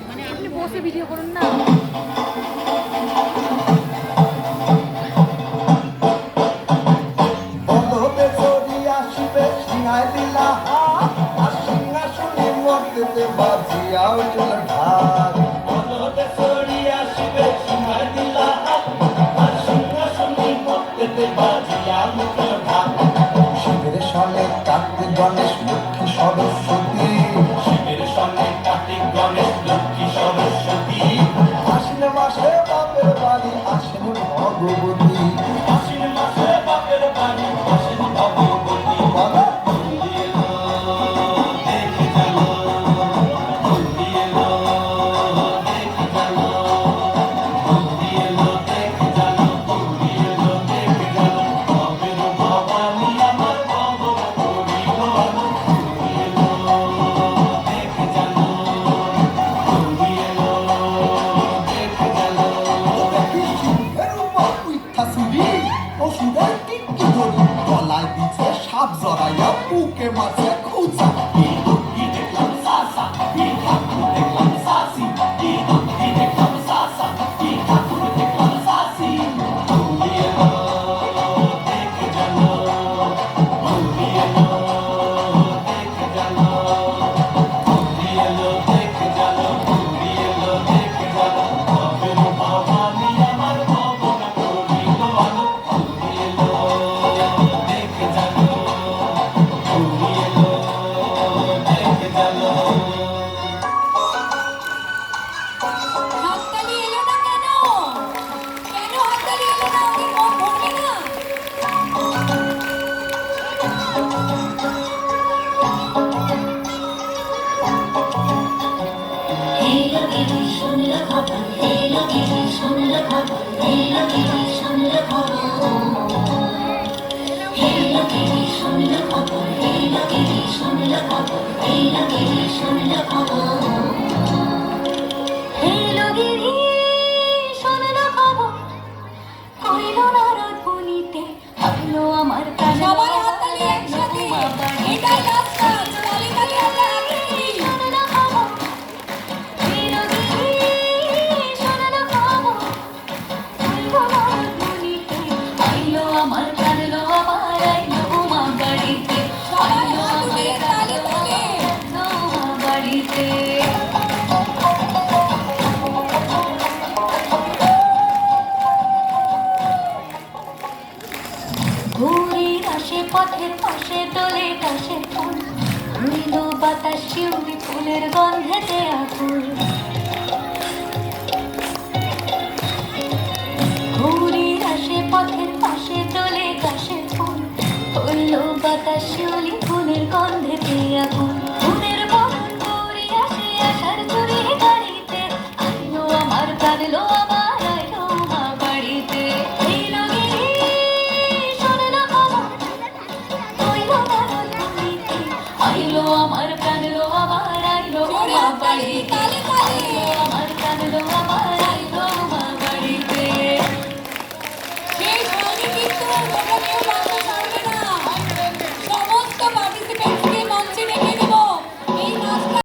মানে আপনি বসে ভিডিও করুন না। বাজিয়াও চল ঢাক বলতে সরিয়া শিবে সিংহাই দিলা আর সিংহাসনে মধ্যে বাজিয়াও চল ঢাক শিবের সনে কার্তিক গণেশ লক্ষ্মী সরস্বতী শিবের সনে কার্তিক গণেশ লক্ষ্মী সরস্বতী আশ্বিন মাসে বাপের বাড়ি আসেন ভগবতী আশ্বিন মাসে বাপের বাড়ি আসেন ভগবতী বলো সাপ জড়াইয়া বুকে মাছে খুঁজা দেখলাম সাসা ঠাকুর দেখলাম সাসি দেখলাম সাসা ঠাকুর দেখলাম সাসি দেখে জানো দেখে জানো দেখে জানো দেখে জানো বাপের ভবানী আমার ভবনা করিল ভালো দেখে জানো পথের পাশে দোলে কাশে ফুল রইল বাতাস শিউলি ফুলের গন্ধেতে আকুল ঘুরির আসে পথের পাশে দোলে কাশে ফুল রইল বাতাস শিউলি ফুলের গন্ধেতে আকুল ফুলের বরণ ঘুরি আসে আসার চুরি গাড়িতে আইলো আমার কাঁদলো আমার